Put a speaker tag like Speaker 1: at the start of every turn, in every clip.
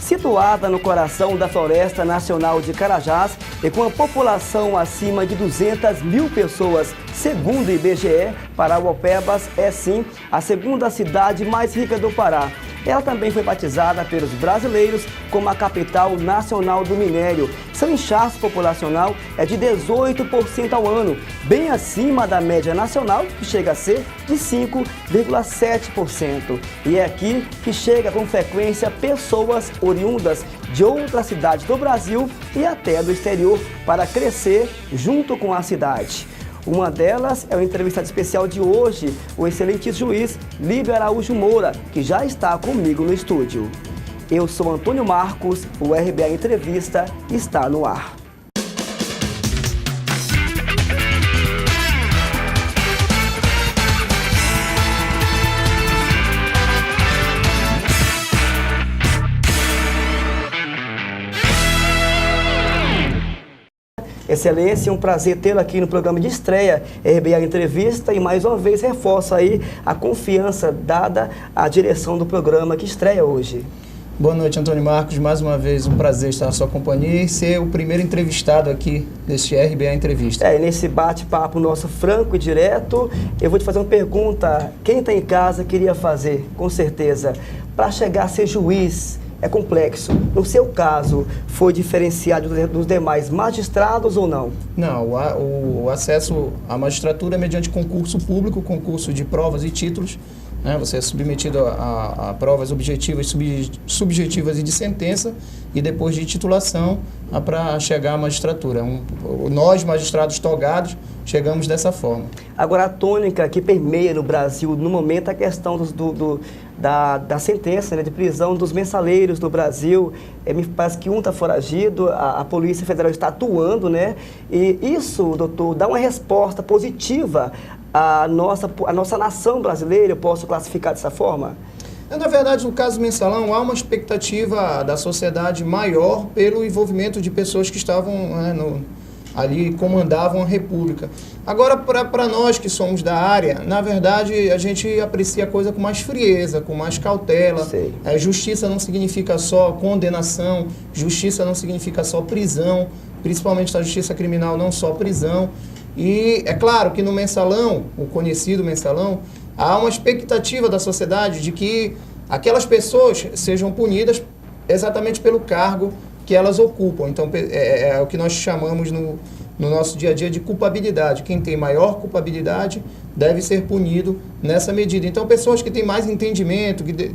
Speaker 1: Situada no coração da Floresta Nacional de Carajás e com a população acima de 200 mil pessoas, segundo o IBGE, Parauapebas é sim a segunda cidade mais rica do Pará. Ela também foi batizada pelos brasileiros como a capital nacional do minério. Seu inchaço populacional é de 18% ao ano, bem acima da média nacional, que chega a ser de 5,7%. E é aqui que chega com frequência pessoas oriundas de outras cidades do Brasil e até do exterior para crescer junto com a cidade. Uma delas é o entrevistado especial de hoje, o excelente juiz Líbio Araújo Moura, que já está comigo no estúdio. Eu sou Antônio Marcos, o RBA Entrevista está no ar. Excelência, um prazer tê-lo aqui no programa de estreia RBA Entrevista e mais uma vez reforça aí a confiança dada à direção do programa que estreia hoje.
Speaker 2: Boa noite, Antônio Marcos. Mais uma vez um prazer estar na sua companhia e ser o primeiro entrevistado aqui deste RBA Entrevista.
Speaker 1: E nesse bate-papo nosso franco e direto, eu vou te fazer uma pergunta. Quem está em casa queria fazer, com certeza, para chegar a ser juiz. É complexo. No seu caso, foi diferenciado dos demais magistrados ou não?
Speaker 2: Não, o acesso à magistratura é mediante concurso público, concurso de provas e títulos. Né? Você é submetido a provas objetivas, subjetivas e de sentença, e depois de titulação para chegar à magistratura. Nós, magistrados togados, chegamos dessa forma.
Speaker 1: Agora, a tônica que permeia no Brasil, no momento, a questão da sentença, né, de prisão dos mensaleiros do Brasil. Me parece que um está foragido, a Polícia Federal está atuando, né? E isso, doutor, dá uma resposta positiva à nossa nação brasileira, eu posso classificar dessa forma?
Speaker 2: Na verdade, no caso Mensalão, há uma expectativa da sociedade maior pelo envolvimento de pessoas que estavam ali, comandavam a República. Agora, para nós que somos da área, na verdade, a gente aprecia a coisa com mais frieza, com mais cautela. Justiça não significa só condenação, justiça não significa só prisão, principalmente na justiça criminal, não só prisão. E é claro que no Mensalão, o conhecido Mensalão, há uma expectativa da sociedade de que aquelas pessoas sejam punidas exatamente pelo cargo que elas ocupam. Então, é o que nós chamamos no nosso dia a dia de culpabilidade. Quem tem maior culpabilidade deve ser punido nessa medida. Então, pessoas que têm mais entendimento, que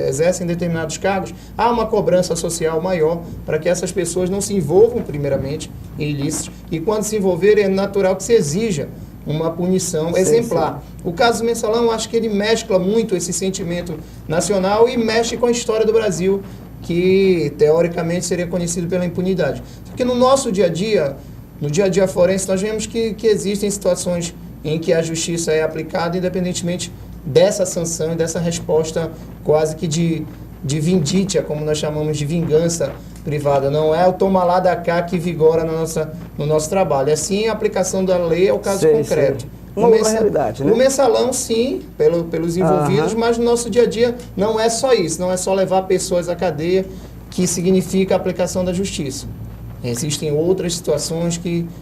Speaker 2: exercem determinados cargos, há uma cobrança social maior para que essas pessoas não se envolvam, primeiramente, em ilícitos. E quando se envolverem, é natural que se exija uma punição exemplar. Sim. O caso do Mensalão, acho que ele mescla muito esse sentimento nacional e mexe com a história do Brasil, que teoricamente seria conhecido pela impunidade. Porque no nosso dia a dia, no dia a dia forense, nós vemos que existem situações em que a justiça é aplicada independentemente dessa sanção e dessa resposta quase que de vindícia, como nós chamamos de vingança privada. Não é o toma lá da cá que vigora no nosso trabalho. É sim a aplicação da lei ao caso concreto.
Speaker 1: Sim. Uma outra realidade, né?
Speaker 2: O Mensalão, sim, pelos envolvidos, mas no nosso dia a dia não é só isso, não é só levar pessoas à cadeia que significa a aplicação da justiça. Existem outras situações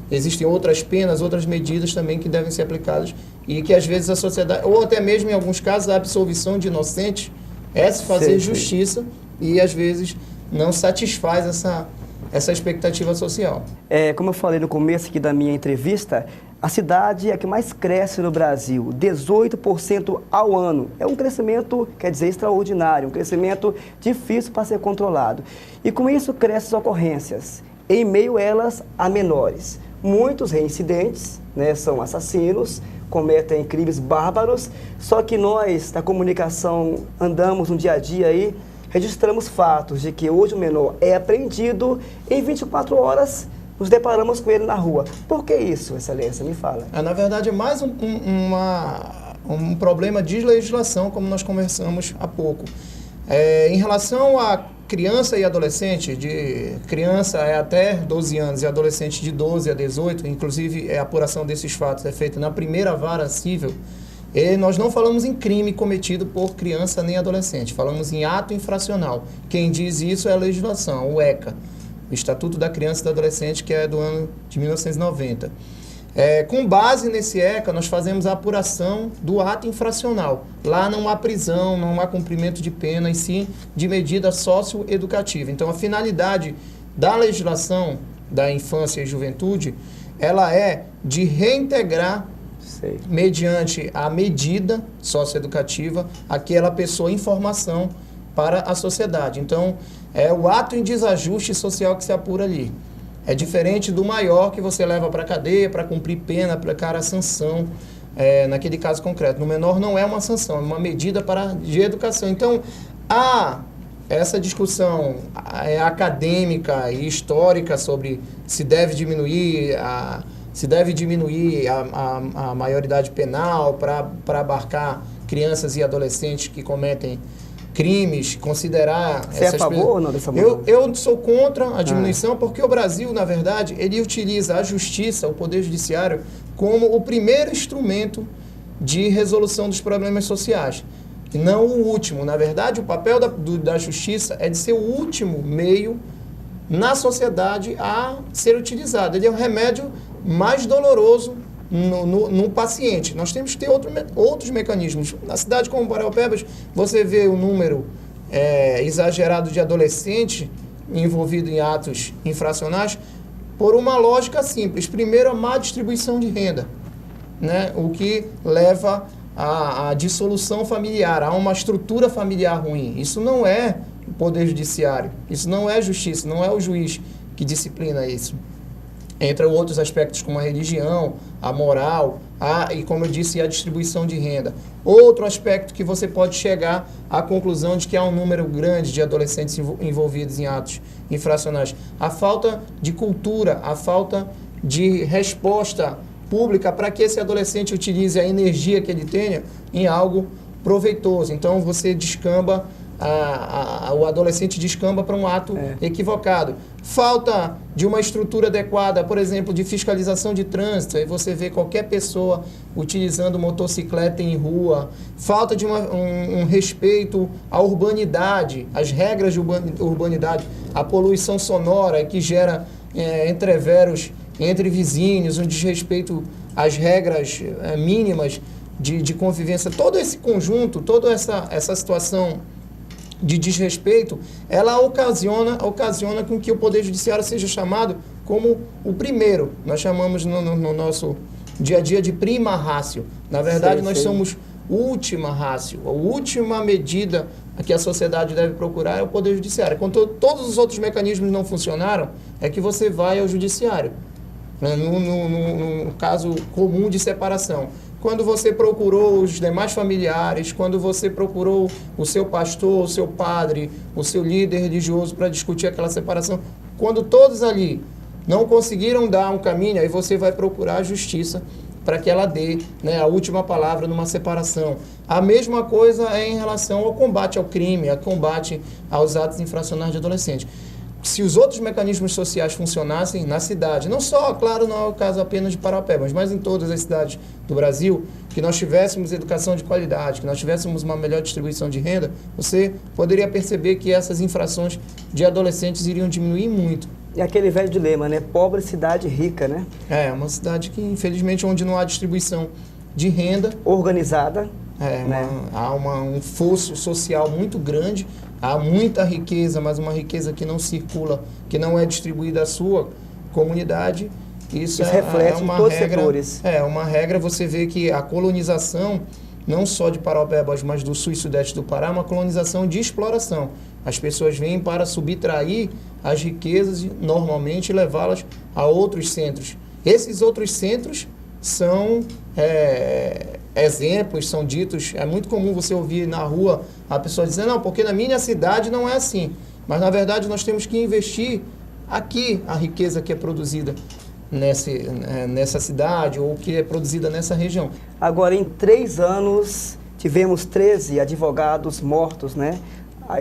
Speaker 2: existem outras penas, outras medidas também que devem ser aplicadas e que às vezes a sociedade, ou até mesmo em alguns casos a absolvição de inocentes é se fazer justiça e às vezes não satisfaz essa expectativa social.
Speaker 1: Como eu falei no começo aqui da minha entrevista, a cidade é a que mais cresce no Brasil, 18% ao ano. É um crescimento, quer dizer, extraordinário, um crescimento difícil para ser controlado. E com isso crescem as ocorrências, em meio elas a menores. Muitos reincidentes, né, são assassinos, cometem crimes bárbaros, só que nós, da comunicação, andamos no dia a dia aí, registramos fatos de que hoje o menor é apreendido, em 24 horas nos deparamos com ele na rua. Por que isso, Excelência? Me fala.
Speaker 2: Na verdade, é mais um problema de legislação, como nós conversamos há pouco. Em relação a criança e adolescente, de criança é até 12 anos e adolescente de 12 a 18, inclusive a apuração desses fatos é feita na primeira vara civil, E nós não falamos em crime cometido por criança nem adolescente, falamos em ato infracional. Quem diz isso é a legislação, o ECA, o Estatuto da Criança e do Adolescente, que é do ano de 1990. Com base nesse ECA, nós fazemos a apuração do ato infracional. Lá não há prisão, não há cumprimento de pena, e sim de medida socioeducativa. Então, a finalidade da legislação da infância e juventude, ela é de reintegrar, mediante a medida socioeducativa, aquela pessoa em formação para a sociedade. Então, é o ato em desajuste social que se apura ali. É diferente do maior, que você leva para a cadeia, para cumprir pena, aplicar a sanção, naquele caso concreto. No menor não é uma sanção, é uma medida de educação. Então, essa discussão acadêmica e histórica sobre se deve diminuir a maioridade penal para abarcar crianças e adolescentes que cometem crimes, considerar...
Speaker 1: Você é a favor ou não dessa mudança?
Speaker 2: Eu sou contra a diminuição, porque o Brasil, na verdade, ele utiliza a justiça, o Poder Judiciário, como o primeiro instrumento de resolução dos problemas sociais, e não o último. Na verdade, o papel da justiça é de ser o último meio na sociedade a ser utilizado. Ele é o remédio mais doloroso no paciente. Nós temos que ter outros mecanismos. Na cidade como Paraupebas, você vê o número exagerado de adolescentes envolvidos em atos infracionais por uma lógica simples. Primeiro, a má distribuição de renda, né? O que leva à dissolução familiar, a uma estrutura familiar ruim. Isso não é o Poder Judiciário, isso não é justiça, não é o juiz que disciplina isso. Entre outros aspectos como a religião, a moral, e como eu disse, a distribuição de renda. Outro aspecto que você pode chegar à conclusão de que há um número grande de adolescentes envolvidos em atos infracionais. A falta de cultura, a falta de resposta pública para que esse adolescente utilize a energia que ele tenha em algo proveitoso. Então você descamba, o adolescente descamba para um ato equivocado. Falta de uma estrutura adequada, por exemplo, de fiscalização de trânsito, aí você vê qualquer pessoa utilizando motocicleta em rua. Falta de um respeito à urbanidade, às regras de urbanidade, a poluição sonora que gera entreveros entre vizinhos, um desrespeito às regras mínimas de convivência. Todo esse conjunto, toda essa situação de desrespeito, ela ocasiona com que o Poder Judiciário seja chamado como o primeiro. Nós chamamos no nosso dia a dia de prima ratio. Na verdade, nós somos última ratio. A última medida que a sociedade deve procurar é o Poder Judiciário. Quando todos os outros mecanismos não funcionaram, é que você vai ao Judiciário. No caso comum de separação. Quando você procurou os demais familiares, quando você procurou o seu pastor, o seu padre, o seu líder religioso para discutir aquela separação, quando todos ali não conseguiram dar um caminho, aí você vai procurar a justiça para que ela dê, né, a última palavra numa separação. A mesma coisa é em relação ao combate ao crime, ao combate aos atos infracionais de adolescentes. Se os outros mecanismos sociais funcionassem na cidade, não só, claro, não é o caso apenas de Paraupebas, mas em todas as cidades do Brasil, que nós tivéssemos educação de qualidade, que nós tivéssemos uma melhor distribuição de renda, você poderia perceber que essas infrações de adolescentes iriam diminuir muito.
Speaker 1: E aquele velho dilema, né? Pobre cidade rica, né?
Speaker 2: É, uma cidade que, infelizmente, onde não há distribuição de renda
Speaker 1: organizada.
Speaker 2: Há um fosso social muito grande, há muita riqueza, mas uma riqueza que não circula, que não é distribuída à sua comunidade. Isso
Speaker 1: reflete em todos os setores.
Speaker 2: É uma regra. Você vê que a colonização, não só de Paraupebas, mas do sul e sudeste do Pará, é uma colonização de exploração. As pessoas vêm para subtrair as riquezas e, normalmente, levá-las a outros centros. Esses outros centros são exemplos, são ditos. É muito comum você ouvir na rua a pessoa dizer, não, porque na minha cidade não é assim. Mas, na verdade, nós temos que investir aqui a riqueza que é produzida nessa cidade ou que é produzida nessa região.
Speaker 1: Agora, em 3 anos, tivemos 13 advogados mortos, né,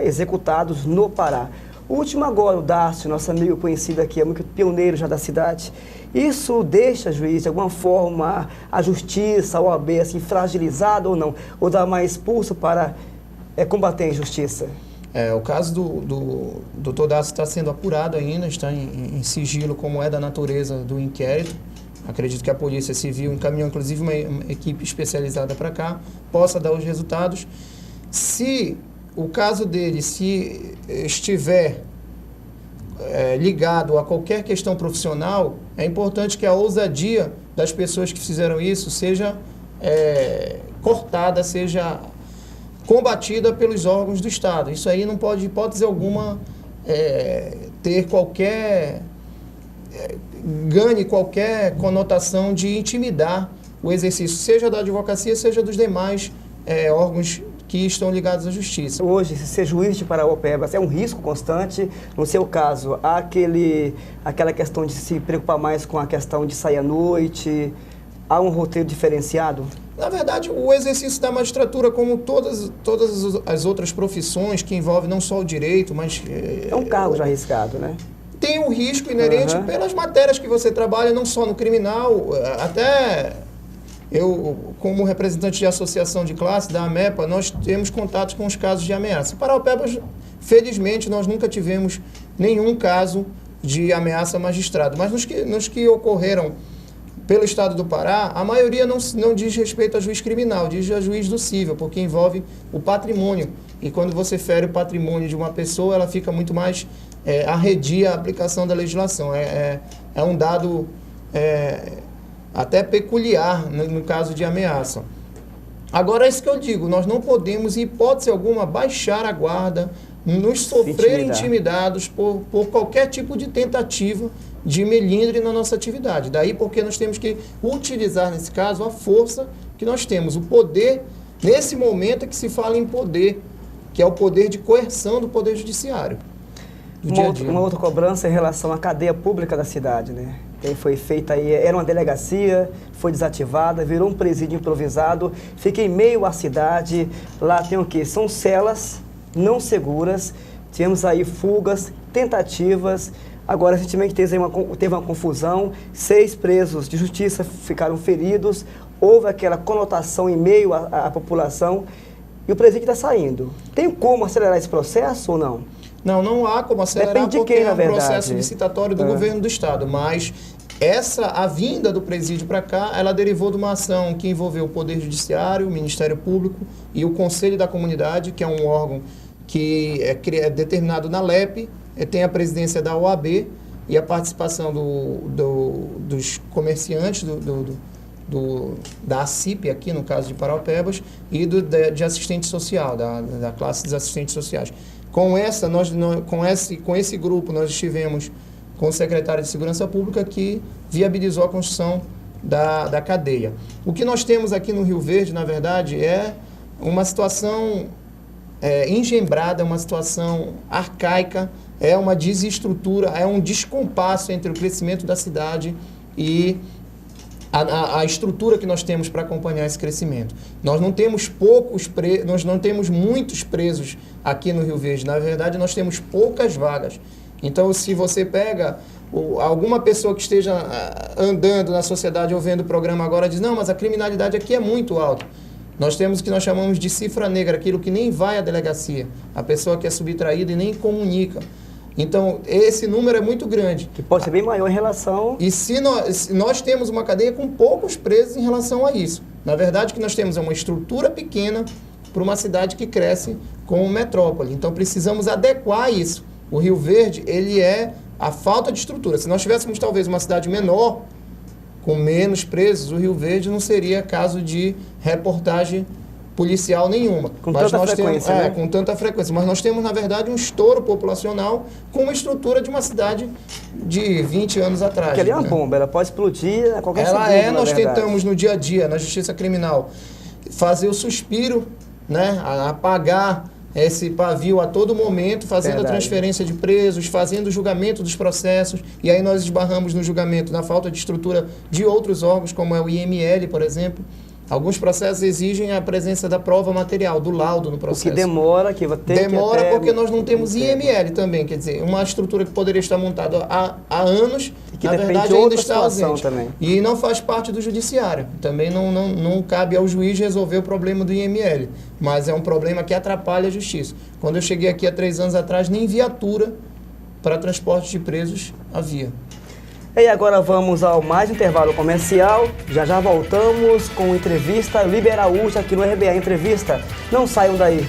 Speaker 1: executados no Pará. O último agora, o Dácio, nosso amigo conhecido aqui, é muito pioneiro já da cidade. Isso deixa, juiz, de alguma forma, a justiça, a OAB, assim, fragilizada ou não? Ou dá mais pulso para combater a injustiça?
Speaker 2: O caso do doutor Dácio está sendo apurado ainda, está em sigilo, como é da natureza do inquérito. Acredito que a Polícia Civil encaminhou, inclusive, uma equipe especializada para cá, possa dar os resultados. Se o caso dele, se estiver ligado a qualquer questão profissional, é importante que a ousadia das pessoas que fizeram isso seja cortada, seja combatida pelos órgãos do Estado. Isso aí não pode, hipótese alguma, ter ganhe qualquer conotação de intimidar o exercício, seja da advocacia, seja dos demais órgãos que estão ligados à justiça.
Speaker 1: Hoje, ser juiz de Parauapebas é um risco constante. No seu caso, há aquela questão de se preocupar mais com a questão de sair à noite? Há um roteiro diferenciado?
Speaker 2: Na verdade, o exercício da magistratura, como todas as outras profissões que envolvem não só o direito, mas...
Speaker 1: É um cargo já arriscado, né?
Speaker 2: Tem um risco inerente pelas matérias que você trabalha, não só no criminal, até eu, como representante de associação de classe, da AMEPA, nós temos contatos com os casos de ameaça. Parauapebas, felizmente, nós nunca tivemos nenhum caso de ameaça a magistrado, mas nos que ocorreram pelo Estado do Pará, a maioria não diz respeito a juiz criminal, diz a juiz do cível, porque envolve o patrimônio. E quando você fere o patrimônio de uma pessoa, ela fica muito mais arredia a aplicação da legislação. É um dado até peculiar no caso de ameaça. Agora, é isso que eu digo, nós não podemos, em hipótese alguma, baixar a guarda, nos sofrer intimidados por qualquer tipo de tentativa de melindre na nossa atividade. Daí porque nós temos que utilizar, nesse caso, a força que nós temos. O poder, nesse momento é que se fala em poder, que é o poder de coerção do Poder Judiciário.
Speaker 1: Uma outra cobrança em relação à cadeia pública da cidade, né? Que foi feita aí, era uma delegacia, foi desativada, virou um presídio improvisado, fica em meio à cidade. Lá tem o quê? São celas não seguras, tivemos aí fugas, tentativas. Agora, recentemente teve uma confusão, 6 presos de justiça ficaram feridos, houve aquela conotação em meio à população e o presídio está saindo. Tem como acelerar esse processo ou não?
Speaker 2: Não há como acelerar.
Speaker 1: Depende
Speaker 2: porque
Speaker 1: de quem,
Speaker 2: é um
Speaker 1: na verdade.
Speaker 2: Processo licitatório do governo do Estado, mas a vinda do presídio para cá, ela derivou de uma ação que envolveu o Poder Judiciário, o Ministério Público e o Conselho da Comunidade, que é um órgão que é determinado na LEP, tem a presidência da OAB e a participação dos comerciantes da ACIP, aqui no caso de Parauapebas, e de assistente social, da classe dos assistentes sociais. Com esse grupo, nós estivemos com o secretário de Segurança Pública, que viabilizou a construção da cadeia. O que nós temos aqui no Rio Verde, na verdade, é uma situação engembrada, uma situação arcaica, é uma desestrutura, é um descompasso entre o crescimento da cidade e a estrutura que nós temos para acompanhar esse crescimento. Nós não temos nós não temos muitos presos aqui no Rio Verde. Na verdade, nós temos poucas vagas. Então, se você pega alguma pessoa que esteja andando na sociedade ou vendo o programa agora, diz, não, mas a criminalidade aqui é muito alta. Nós temos o que nós chamamos de cifra negra, aquilo que nem vai à delegacia. A pessoa que é subtraída e nem comunica. Então, esse número é muito grande.
Speaker 1: Que pode ser bem maior em relação...
Speaker 2: E se nós temos uma cadeia com poucos presos em relação a isso. Na verdade, o que nós temos é uma estrutura pequena para uma cidade que cresce como metrópole. Então, precisamos adequar isso. O Rio Verde, ele é a falta de estrutura. Se nós tivéssemos, talvez, uma cidade menor, com menos presos, o Rio Verde não seria caso de reportagem policial nenhuma.
Speaker 1: Com tanta frequência, né?
Speaker 2: Com tanta frequência. Mas nós temos, na verdade, um estouro populacional com uma estrutura de uma cidade de 20 anos atrás.
Speaker 1: Porque ali é uma bomba, ela pode explodir a qualquer segundo,
Speaker 2: nós tentamos no dia a dia, na Justiça Criminal, fazer o suspiro, né, apagar esse pavio a todo momento, fazendo a transferência de presos, fazendo o julgamento dos processos, e aí nós esbarramos no julgamento na falta de estrutura de outros órgãos, como é o IML, por exemplo. Alguns processos exigem a presença da prova material, do laudo no
Speaker 1: O
Speaker 2: processo.
Speaker 1: que demora, que vai ter
Speaker 2: Demora
Speaker 1: que até
Speaker 2: porque nós não temos
Speaker 1: tempo.
Speaker 2: IML também, quer dizer, uma estrutura que poderia estar montada há anos,
Speaker 1: E que
Speaker 2: na
Speaker 1: depende
Speaker 2: verdade
Speaker 1: de
Speaker 2: ainda
Speaker 1: outra
Speaker 2: está
Speaker 1: situação
Speaker 2: ausente.
Speaker 1: também.
Speaker 2: E não faz parte do judiciário. Também não cabe ao juiz resolver o problema do IML, mas é um problema que atrapalha a justiça. Quando eu cheguei aqui há 3 anos atrás, nem viatura para transporte de presos havia.
Speaker 1: E agora vamos ao mais intervalo comercial. Já voltamos com entrevista Liber Araújo aqui no RBA Entrevista. Não saiam daí.